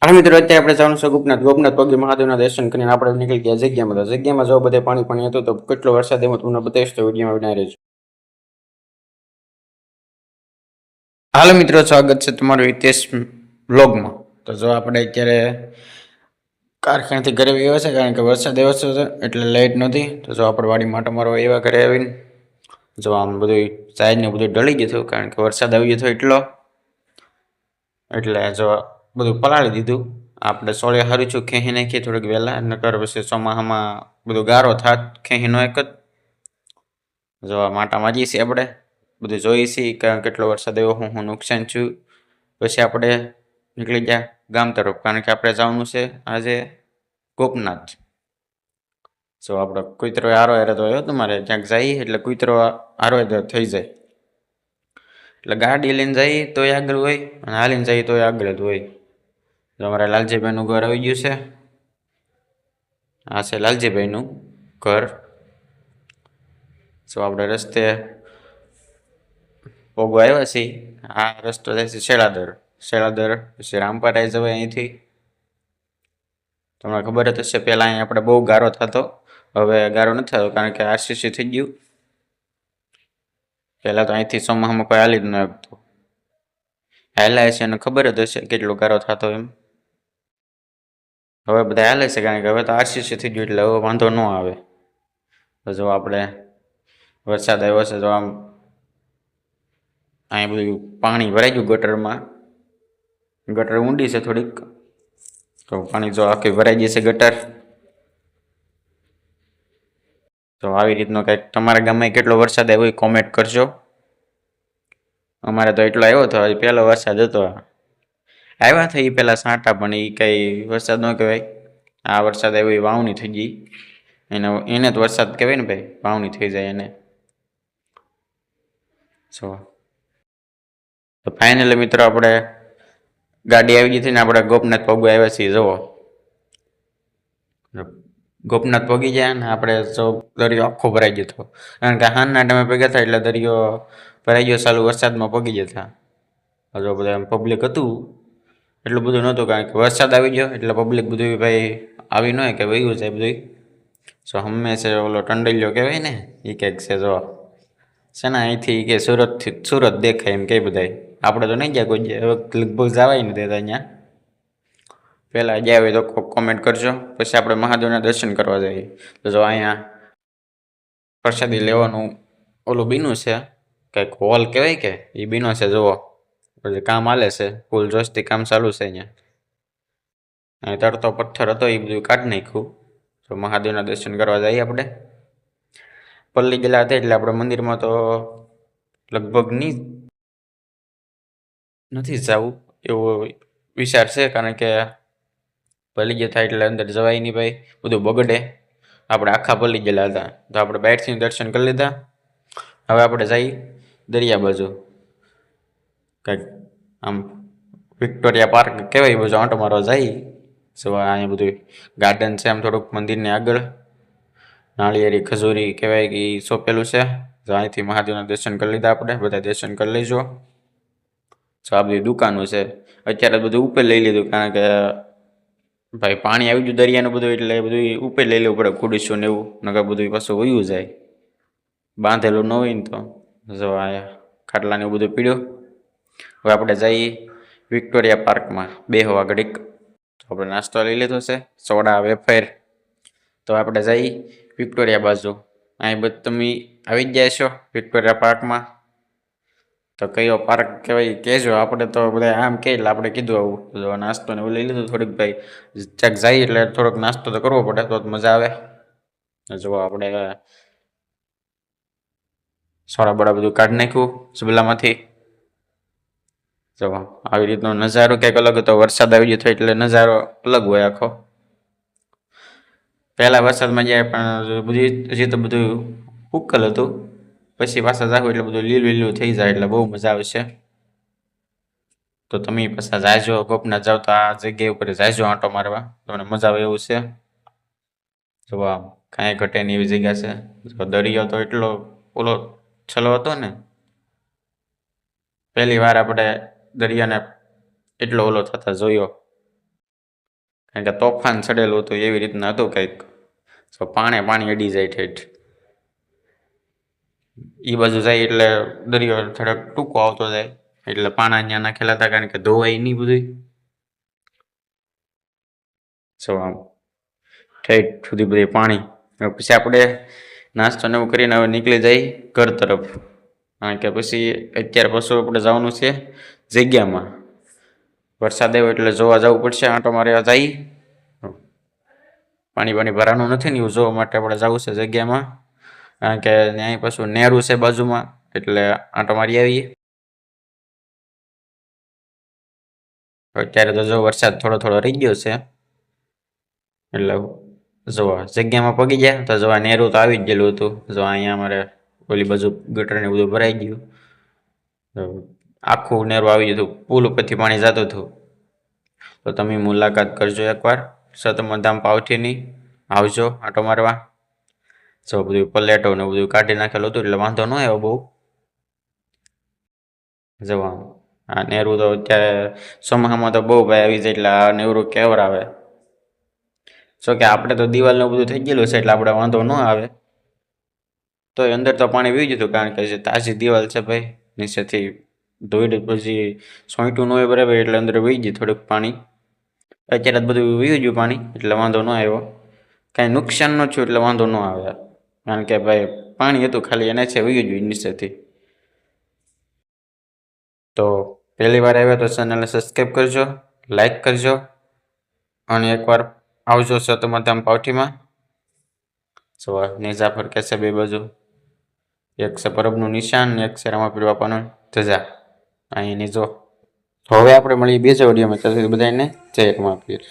હા મિત્રો, અત્યારે આપણે જવાનું છે ગોપનાથ પગે મહાદેવના દર્શન કરીને આપણે નીકળી ગયા જગ્યામાં. તો જગ્યામાં જો બધે પાણી પાણી હતું, તો કેટલો વરસાદ એમાં તમને બતાવીશ તો વિડીયોમાં બનાવી રહેજો. હાલો મિત્રો, સ્વાગત છે તમારું હિતેશ બ્લોગમાં. તો જો આપણે અત્યારે કારખાનેથી ઘરે આવ્યા છે, કારણ કે વરસાદ એવો છે એટલે લાઇટ નથી. તો જો આપણે વાડી માટો મારો એવા ઘરે આવીને જો આમ બધું સાઈડને બધું ઢળી ગયું હતું, કારણ કે વરસાદ આવી ગયો હતો એટલે જો બધું પલાળી દીધું. આપણે સોળે હારું છું ખેંચી નાખીએ થોડીક વહેલા, નકર પછી ચોમાસામાં બધું ગારો થાત ખેંચીનો એક જ. જો માટા મારીએ છીએ આપણે, બધું જોઈએ છીએ કે કેટલો વરસાદ આવ્યો, હું નુકસાન છું. પછી આપણે નીકળી ગયા ગામ તરફ, કારણ કે આપણે જવાનું છે આજે ગોપનાથ. જો આપણે કુતરો આરો હારે તો આવ્યો તમારે ક્યાંક જઈએ એટલે કુતરો આરો થઈ જાય. એટલે ગાડી લઈને જઈએ તોય આગળ હોય, અને હાલીને જઈએ તોય આગળ જ હોય. તો અમારા લાલજીભાઈનું ઘર આવી ગયું છે. આ છે લાલજીભાઈનું ઘર. જો આપણે રસ્તે પોગવા આવ્યા છીએ. આ રસ્તો જાય છે શેળાદર પછી રામપારાએ જવાય અહીંથી. તમને ખબર જ હશે, પહેલાં અહીં આપણે બહુ ગારો થતો, હવે ગારો નથી થતો, કારણ કે આરસીસી થઈ ગયું. પહેલાં તો અહીંથી ચોમાસામાં કોઈ હાલી જ ન શકતું. હાલ્યા છે અને ખબર જ હશે કેટલો ગારો થતો એમ. હવે બધા હાલે છે, કારણ કે હવે તો આરસીસી થઈ ગયું એટલે હવે વાંધો ન આવે. તો જો આપણે વરસાદ આવ્યો છે, તો આમ અહીં બધું પાણી ભરાઈ ગયું ગટરમાં. ગટર ઊંડી છે થોડીક, તો પાણી જો આખી ભરાઈ ગઈ છે ગટર. તો આવી રીતનો કંઈક તમારા ગામમાં કેટલો વરસાદ આવ્યો એ કોમેન્ટ કરજો. અમારે તો એટલો આવ્યો હતો, હજી પહેલો વરસાદ હતો. આવ્યા થઈ પહેલાં સાંટા, પણ એ કંઈ વરસાદ ન કહેવાય. આ વરસાદ આવ્યો એ વાવણી થઈ ગઈ, એને જ વરસાદ કહેવાય ને ભાઈ, વાવણી થઈ જાય એને. જો તો ફાઇનલી મિત્રો આપણે ગાડી આવી ગઈ હતી ને આપણે ગોપનાથ પગવા આવ્યા છીએ. જુઓ ગોપનાથ પગી ગયા ને આપણે જો દરિયો આખો ભરાઈ ગયો હતો, કારણ કે હાનના ટાઈમે પગ્યા હતા એટલે દરિયો ભરાઈ ગયો. ચાલુ વરસાદમાં પગી જતા જો બધા પબ્લિક હતું, એટલું બધું નહોતું, કારણ કે વરસાદ આવી ગયો એટલે પબ્લિક બધું ભાઈ આવી ન હોય કે વયું જાય બધું. જો હંમેશા ઓલો ટંડલિયો કહેવાય ને એ કંઈક છે. જો છે ને અહીંથી કે સુરત દેખાય એમ કે બધાય. આપણે તો નહીં ગયા કોઈ, લગભગ જવાય નહીં દેતા અહીંયા. પહેલાં ગયા હોય તો કોમેન્ટ કરજો. પછી આપણે મહાદેવના દર્શન કરવા જઈએ. તો જો અહીંયા પ્રસાદી લેવાનું ઓલું બીનું છે, કંઈક હોલ કહેવાય કે એ બીનો છે. જુઓ પછી કામ હાલે છે, ફૂલ જોશથી કામ ચાલુ છે અહીંયા. અહીં તરતો પથ્થર હતો એ બધું કાઢી નાખ્યું. તો મહાદેવના દર્શન કરવા જઈએ આપણે. પલ્લી ગયેલા હતા એટલે આપણે મંદિરમાં તો લગભગ નથી જવું એવો વિચાર છે, કારણ કે પલ્લી ગયા થાય એટલે અંદર જવાય નહીં ભાઈ, બધું બગડે. આપણે આખા પલ્લી ગયેલા હતા, તો આપણે બહારથી દર્શન કરી લીધા. હવે આપણે જઈ દરિયા બાજુ, કંઈક આમ વિક્ટોરિયા પાર્ક કહેવાય, બાજુ આંટો મારવા જઈ. સો અહીંયા બધું ગાર્ડન છે આમ થોડુંક મંદિરની આગળ. નાળિયેરી ખજૂરી કહેવાય કે એ સોંપેલું છે. તો અહીંથી મહાદેવના દર્શન કરી લીધા આપણે, બધા દર્શન કરી લઈજો. તો આ બધી દુકાનો છે. અત્યારે બધું ઉપર લઈ લીધું, કારણ કે ભાઈ પાણી આવી ગયું દરિયાનું બધું, એટલે બધું ઉપર લઈ લેવું પડે, ખુડીશું ને એવું, નકર બધું પાછું વયું જાય, બાંધેલું ન હોય ને. તો જો આ ખાટલાને એવું બધું પીડ્યું. હવે આપણે જઈએ વિક્ટોરિયા પાર્કમાં બેહવા ઘડીક. તો આપણે નાસ્તો લઈ લીધો છે, સોડા વેફર. તો આપણે જઈ વિક્ટોરિયા બાજુ. અહીં બધું તમે આવી જ જાય છો વિક્ટોરિયા પાર્કમાં. તો કયો પાર્ક કહેવાય કહેજો. આપણે તો બધા આમ કહે એટલે આપણે કીધું આવું. જો નાસ્તો ને એવું લઈ લીધું થોડીક ભાઈ, ક્યાંક જઈએ એટલે થોડોક નાસ્તો તો કરવો પડે, તો મજા આવે. જો આપણે સોડા બડા બધું કાઢી નાખ્યું સુબલામાંથી. જો આવી રીતનો નજારો કંઈક અલગ હતો. વરસાદ આવી ગયો એટલે નજારો અલગ હોય આખો. પહેલા વરસાદમાં જાય પણ બધી હજી તો બધું ઉકલ હતું. પછી પાછા જાવ એટલે બધું લીલું લીલું થઈ જાય, એટલે બહુ મજા આવશે. તો તમે પાછા જાયજો ગોપનાથ જાવ તો આ જગ્યા ઉપર જાયજો આંટો મારવા, તમને મજા આવે એવું છે. જો આમ કાંઈ ઘટે નહીં એવી જગ્યા છે. દરિયો તો એટલો ઓલો છલો હતો ને, પહેલી વાર આપણે દરિયાને એટલો ઓલો થતા જોયો. કારણ કે તોફાન ચડેલું હતું એવી રીતના હતું કંઈક. તો પાણી અડી જાય ઠેઠ. એ બાજુ જાય એટલે દરિયો થોડોક ટૂંકો આવતો જાય એટલે પાણા ત્યાં નાખેલા હતા કારણ કે ધોવાય નહીં બધું. સો આમ ઠેઠ સુધી બધી પાણી. પછી આપણે નાસ્તો ને એવું કરીને હવે નીકળી જાય ઘર તરફ. કારણ કે પછી અત્યારે પાછું આપણે જવાનું છે જગ્યામાં. વરસાદ આવ્યો એટલે જોવા જવું પડશે, આંટો મારવા જઈ. પાણી ભરાનું નથી ને એવું જોવા માટે આપણે જવું છે જગ્યામાં. કારણ કે ત્યાં પાછું નેરું છે બાજુમાં એટલે આંટો મારી આવીએ. અત્યારે તો જો વરસાદ થોડો રહી ગયો છે એટલે જોવા જગ્યામાં પગી ગયા તો જોવા નેરું તો આવી જ ગયેલું હતું. જો અહીંયા અમારે ઓલી બાજુ ગટર ને બધું ભરાઈ ગયું, આખું નેરું આવી ગયું હતું, પુલ ઉપરથી પાણી જતું હતું. તો તમે મુલાકાત કરજો એકવાર સતમધામ પાવઠીની, આવજો આંટો મારવા. જો બધું પલેટો ને બધું કાઢી નાખેલું હતું એટલે વાંધો ન આવ્યો બહુ. જવા આ નેરું તો અત્યારે ચોમાસામાં તો બહુ ભાઈ આવી જાય એટલે આ નેરું કેવર આવે. જો કે આપણે તો દિવાલનું બધું થઈ ગયેલું છે એટલે આપણે વાંધો ન આવે. તો અંદર તો પાણી વી જતું કારણ કે જે તાજી દિવાલ છે ભાઈ, નીચેથી ધોઈ પછી સોંટ્યું ન હોય બરાબર એટલે અંદર વી ગયું થોડુંક પાણી. અત્યારે જ બધું વી ગયું પાણી એટલે વાંધો ન આવ્યો. કાંઈ નુકસાન ન થયું એટલે વાંધો ન આવે. કારણ કે ભાઈ પાણી હતું ખાલી એને છે વી ગયું નીચેથી. તો પહેલી વાર આવ્યા તો ચેનલને સબસ્ક્રાઈબ કરજો, લાઈક કરજો અને એકવાર આવજો સતમધામ પાવઠીમાં. જો નેજા ફરકે છે બે બાજુ, એક છે પરબનું નિશાન ને એક છે રામાપીર બાપાનું ધજા. અહીંની જો. હવે આપણે મળીએ બીજા વિડીયોમાં. ત્યાં સુધી બધાને જય રામાપીર.